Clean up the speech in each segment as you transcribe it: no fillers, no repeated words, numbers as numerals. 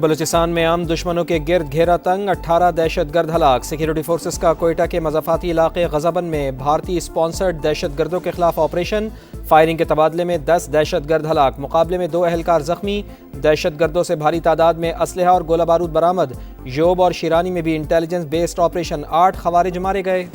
بلوچستان میں عام دشمنوں کے گرد گھیرا تنگ، 18 دہشت گرد ہلاک۔ سیکیورٹی فورسز کا کوئٹہ کے مضافاتی علاقے غزبن میں بھارتی اسپانسرڈ دہشت گردوں کے خلاف آپریشن، فائرنگ کے تبادلے میں 10 دہشت گرد ہلاک، مقابلے میں 2 اہلکار زخمی۔ دہشت گردوں سے بھاری تعداد میں اسلحہ اور گولہ بارود برآمد۔ یوب اور شیرانی میں بھی انٹیلیجنس بیسڈ آپریشن، 8 خوارج مارے گئے۔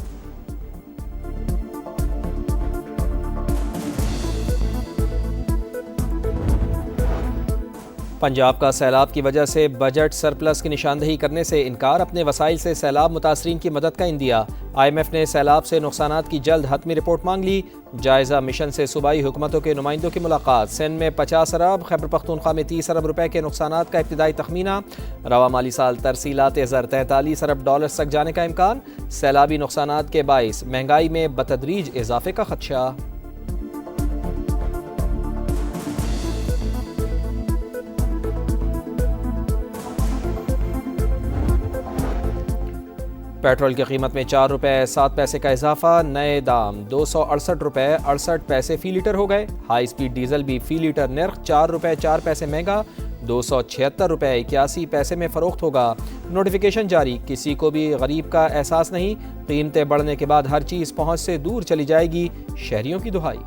پنجاب کا سیلاب کی وجہ سے بجٹ سرپلس کی نشاندہی کرنے سے انکار، اپنے وسائل سے سیلاب متاثرین کی مدد کا عندیہ۔ آئی ایم ایف نے سیلاب سے نقصانات کی جلد حتمی رپورٹ مانگ لی۔ جائزہ مشن سے صوبائی حکومتوں کے نمائندوں کی ملاقات۔ سندھ میں 50 ارب، خیبر پختونخوا میں 30 ارب روپے کے نقصانات کا ابتدائی تخمینہ۔ رواں مالی سال ترسیلات زر 43 ارب ڈالرز تک جانے کا امکان۔ سیلابی نقصانات کے باعث مہنگائی میں بتدریج اضافے کا خدشہ۔ پیٹرول کی قیمت میں 4 روپے 7 پیسے کا اضافہ، نئے دام 268 روپے 68 پیسے فی لیٹر ہو گئے۔ ہائی سپیڈ ڈیزل بھی فی لیٹر نرخ 4 روپے 4 پیسے مہنگا، 276 روپے 81 پیسے میں فروخت ہوگا۔ نوٹیفیکیشن جاری، کسی کو بھی غریب کا احساس نہیں، قیمتیں بڑھنے کے بعد ہر چیز پہنچ سے دور چلی جائے گی، شہریوں کی دہائی۔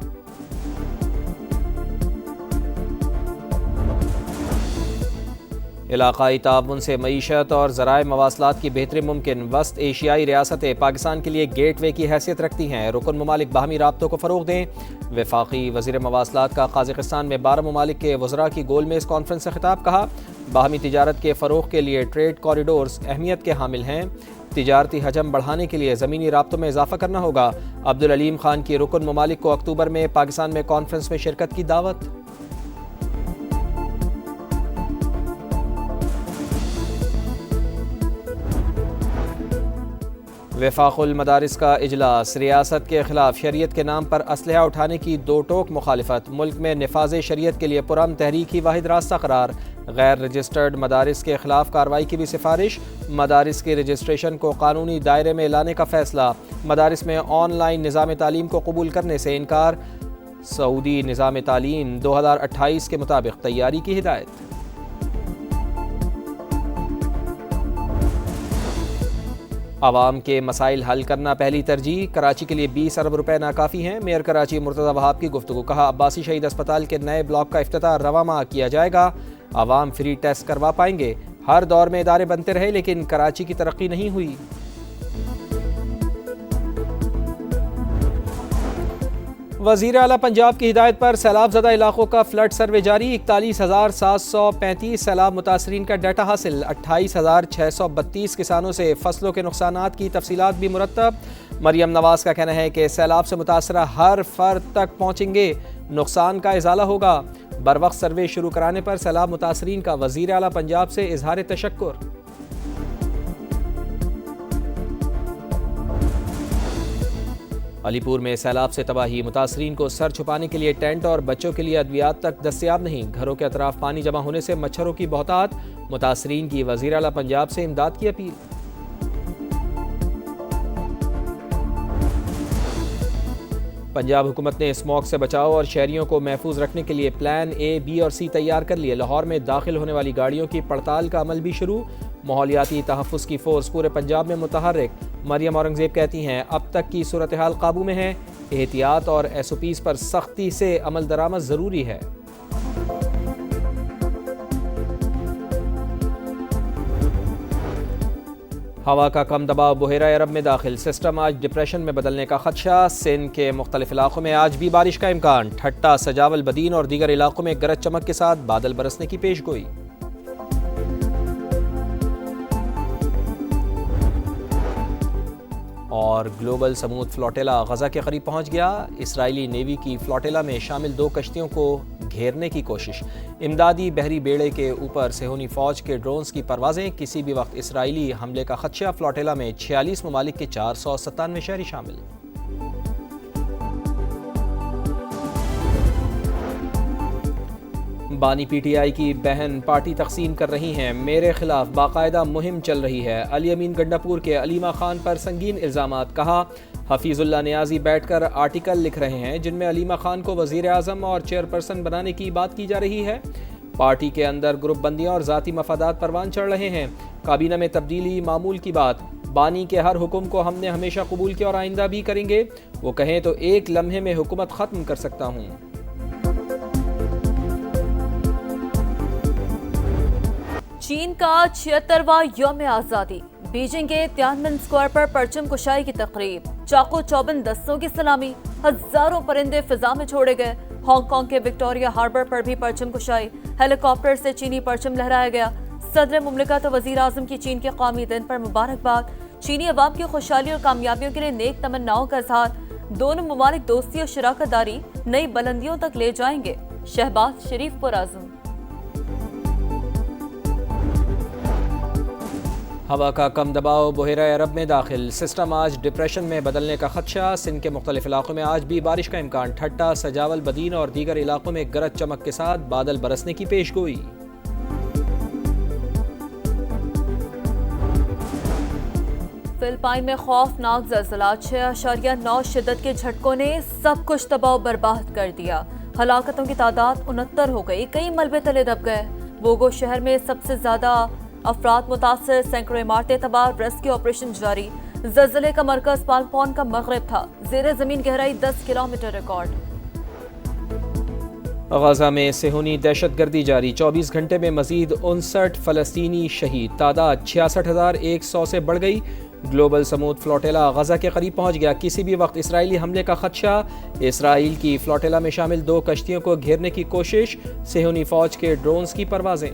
علاقائی تعاون سے معیشت اور ذرائع مواصلات کی بہتری ممکن۔ وسط ایشیائی ریاستیں پاکستان کے لیے گیٹ وے کی حیثیت رکھتی ہیں، رکن ممالک باہمی رابطوں کو فروغ دیں۔ وفاقی وزیر مواصلات کا قازقستان میں 12 ممالک کے وزراء کی گول میز کانفرنس سے خطاب، کہا باہمی تجارت کے فروغ کے لیے ٹریڈ کوریڈورز اہمیت کے حامل ہیں، تجارتی حجم بڑھانے کے لیے زمینی رابطوں میں اضافہ کرنا ہوگا۔ عبدالعلیم خان کی رکن ممالک کو اکتوبر میں پاکستان میں کانفرنس میں شرکت کی دعوت۔ وفاق المدارس کا اجلاس، ریاست کے خلاف شریعت کے نام پر اسلحہ اٹھانے کی دو ٹوک مخالفت، ملک میں نفاذ شریعت کے لیے پرامن تحریک ہی واحد راستہ قرار۔ غیر رجسٹرڈ مدارس کے خلاف کارروائی کی بھی سفارش، مدارس کی رجسٹریشن کو قانونی دائرے میں لانے کا فیصلہ۔ مدارس میں آن لائن نظام تعلیم کو قبول کرنے سے انکار، سعودی نظام تعلیم 2028 کے مطابق تیاری کی ہدایت۔ عوام کے مسائل حل کرنا پہلی ترجیح، کراچی کے لیے 20 ارب روپے ناکافی ہیں، میئر کراچی مرتضی وہاب کی گفتگو، کہا عباسی شہید اسپتال کے نئے بلاک کا افتتاح رواں ماہ کیا جائے گا، عوام فری ٹیسٹ کروا پائیں گے۔ ہر دور میں ادارے بنتے رہے لیکن کراچی کی ترقی نہیں ہوئی۔ وزیر اعلیٰ پنجاب کی ہدایت پر سیلاب زدہ علاقوں کا فلڈ سروے جاری، 41,735 سیلاب متاثرین کا ڈیٹا حاصل، 28,632 کسانوں سے فصلوں کے نقصانات کی تفصیلات بھی مرتب۔ مریم نواز کا کہنا ہے کہ سیلاب سے متاثرہ ہر فرد تک پہنچیں گے، نقصان کا ازالہ ہوگا۔ بروقت سروے شروع کرانے پر سیلاب متاثرین کا وزیر اعلیٰ پنجاب سے اظہار تشکر۔ علی پور میں سیلاب سے تباہی، متاثرین کو سر چھپانے کے لیے ٹینٹ اور بچوں کے لیے ادویات تک دستیاب نہیں، گھروں کے اطراف پانی جمع ہونے سے مچھروں کی بہتات، متاثرین کی وزیر اعلیٰ پنجاب سے امداد کی اپیل۔ پنجاب حکومت نے اسموگ سے بچاؤ اور شہریوں کو محفوظ رکھنے کے لیے پلان اے، بی اور سی تیار کر لیے، لاہور میں داخل ہونے والی گاڑیوں کی پڑتال کا عمل بھی شروع، ماحولیاتی تحفظ کی فورس پورے پنجاب میں متحرک۔ مریم اورنگزیب کہتی ہیں اب تک کی صورتحال قابو میں ہے، احتیاط اور ایس او پیز پر سختی سے عمل درآمد ضروری ہے۔ ہوا کا کم دباؤ بحیرہ عرب میں داخل، سسٹم آج ڈپریشن میں بدلنے کا خدشہ، سندھ کے مختلف علاقوں میں آج بھی بارش کا امکان، ٹھٹہ، سجاول، بدین اور دیگر علاقوں میں گرج چمک کے ساتھ بادل برسنے کی پیش گوئی۔ اور گلوبل سمود فلوٹیلا غزہ کے قریب پہنچ گیا، اسرائیلی نیوی کی فلوٹیلا میں شامل 2 کشتیوں کو گھیرنے کی کوشش، امدادی بحری بیڑے کے اوپر صہیونی فوج کے ڈرونز کی پروازیں، کسی بھی وقت اسرائیلی حملے کا خدشہ، فلوٹیلا میں 46 ممالک کے 497 شہری شامل۔ بانی پی ٹی آئی کی بہن پارٹی تقسیم کر رہی ہیں، میرے خلاف باقاعدہ مہم چل رہی ہے، علی امین گنڈاپور کے علیمہ خان پر سنگین الزامات، کہا حفیظ اللہ نیازی بیٹھ کر آرٹیکل لکھ رہے ہیں جن میں علیمہ خان کو وزیر اعظم اور چیئرپرسن بنانے کی بات کی جا رہی ہے۔ پارٹی کے اندر گروپ بندیاں اور ذاتی مفادات پروان چڑھ رہے ہیں۔ کابینہ میں تبدیلی معمول کی بات، بانی کے ہر حکم کو ہم نے ہمیشہ قبول کیا اور آئندہ بھی کریں گے، وہ کہیں تو ایک لمحے میں حکومت ختم کر سکتا ہوں۔ چین کا 76واں یوم آزادی، بیجنگ کے تیانمن اسکوائر پر پرچم کشائی کی تقریب، چاقو چوبند دستوں کی سلامی، ہزاروں پرندے فضا میں چھوڑے گئے۔ ہانگ کانگ کے وکٹوریا ہاربر پر بھی پرچم کشائی، ہیلی کاپٹر سے چینی پرچم لہرایا گیا۔ صدر مملکت و وزیر اعظم کی چین کے قومی دن پر مبارکباد، چینی عوام کی خوشحالی اور کامیابیوں کے لیے نیک تمناؤں کا اظہار، دونوں ممالک دوستی اور شراکت داری نئی بلندیوں تک لے جائیں گے، شہباز شریف پرعزم۔ ہوا کا کم دباؤ بحیرہ عرب میں داخل، سسٹم آج ڈپریشن میں بدلنے کا خدشہ، سندھ کے مختلف علاقوں میں آج بھی بارش کا امکان، ٹھٹہ، سجاول، بدین اور دیگر علاقوں میں گرج چمک کے ساتھ بادل برسنے کی پیش گوئی۔ فلپائن میں خوفناک زلزلہ، 6.9 شدت کے جھٹکوں نے سب کچھ تباہ و برباد کر دیا، ہلاکتوں کی تعداد 69 ہو گئی، کئی ملبے تلے دب گئے۔ بوگو شہر میں سب سے زیادہ افراد متاثر، سینکڑوں عمارتیں تباہ، ریسکیو آپریشن جاری۔ زلزلے کا مرکز پالپون کا مغرب تھا، زیر زمین گہرائی 10 کلومیٹر ریکارڈ۔ غزہ میں صہیونی دہشت گردی جاری، 24 گھنٹے میں مزید 59 فلسطینی شہید، تعداد 66,100 سے بڑھ گئی۔ گلوبل سمود فلوٹیلا غزہ کے قریب پہنچ گیا، کسی بھی وقت اسرائیلی حملے کا خدشہ، اسرائیل کی فلوٹیلا میں شامل 2 کشتیوں کو گھیرنے کی کوشش، صہیونی فوج کے ڈرونز کی پروازیں۔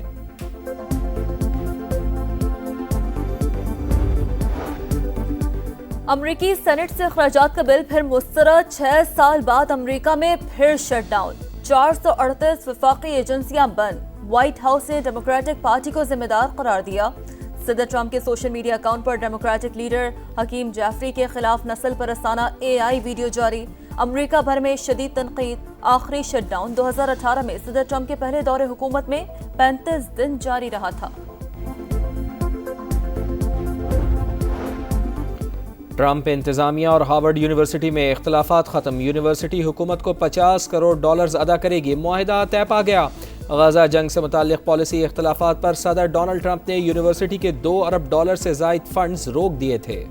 امریکی سینٹ سے اخراجات کا بل پھر مسترد، 6 سال بعد امریکہ میں پھر شٹ ڈاؤن، 438 وفاقی ایجنسیاں بند، وائٹ ہاؤس نے ڈیموکریٹک پارٹی کو ذمہ دار قرار دیا۔ صدر ٹرمپ کے سوشل میڈیا اکاؤنٹ پر ڈیموکریٹک لیڈر حکیم جیفری کے خلاف نسل پرستانہ AI ویڈیو جاری، امریکہ بھر میں شدید تنقید۔ آخری شٹ ڈاؤن 2018 میں صدر ٹرمپ کے پہلے دور حکومت میں 35 دن جاری رہا تھا۔ ٹرمپ انتظامیہ اور ہارورڈ یونیورسٹی میں اختلافات ختم، یونیورسٹی حکومت کو $50 کروڑ ادا کرے گی، معاہدہ طے پا گیا۔ غزہ جنگ سے متعلق پالیسی اختلافات پر صدر ڈونلڈ ٹرمپ نے یونیورسٹی کے $2 ارب سے زائد فنڈز روک دیے تھے۔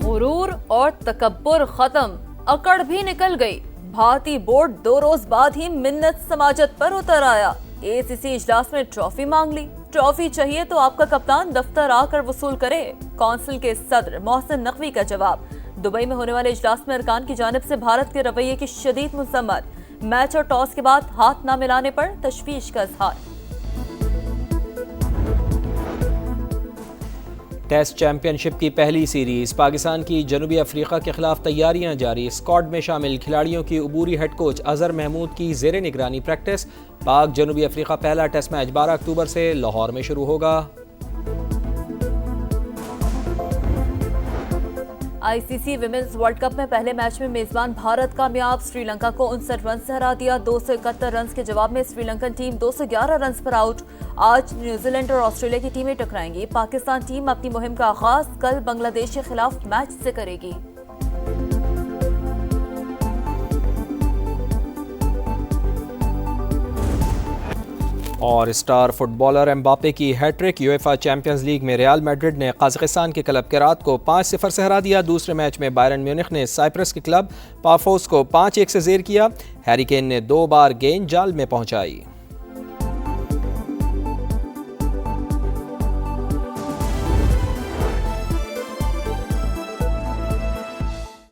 غرور اور تکبر ختم، اکڑ بھی نکل گئی، بھارتی بورڈ 2 روز بعد ہی منت سماجت پر اتر آیا، ACC اجلاس میں ٹرافی مانگ لی، ٹرافی چاہیے تو آپ کا کپتان دفتر آ کر وصول کرے، کونسل کے صدر محسن نقوی کا جواب۔ دبئی میں ہونے والے اجلاس میں ارکان کی جانب سے بھارت کے رویے کی شدید مذمت، میچ اور ٹاس کے بعد ہاتھ نہ ملانے پر تشویش کا اظہار۔ ٹیسٹ چیمپئن شپ کی پہلی سیریز، پاکستان کی جنوبی افریقہ کے خلاف تیاریاں جاری، اسکواڈ میں شامل کھلاڑیوں کی عبوری ہیڈ کوچ اظہر محمود کی زیر نگرانی پریکٹس۔ پاک جنوبی افریقہ پہلا ٹیسٹ میچ 12 اکتوبر سے لاہور میں شروع ہوگا۔ ICC ویمنز ورلڈ کپ میں پہلے میچ میں میزبان بھارت کامیاب، سری لنکا کو 59 رن سے ہرا دیا، 271 رنز کے جواب میں سری لنکن ٹیم 211 رنز پر آؤٹ۔ آج نیوزی لینڈ اور آسٹریلیا کی ٹیمیں ٹکرائیں گی، پاکستان ٹیم اپنی مہم کا آغاز کل بنگلہ دیش کے خلاف میچ سے کرے گی۔ اور اسٹار فٹ بالر امباپے کی ہیٹ ٹرک، یویفا چیمپئنز لیگ میں ریال میڈرڈ نے قازقستان کے کلب کیرات کو 5-0 سے ہرا دیا۔ دوسرے میچ میں بائرن میونخ نے سائپرس کے کلب پافوس کو 5-1 سے زیر کیا، ہیری کین نے 2 بار گیند جال میں پہنچائی۔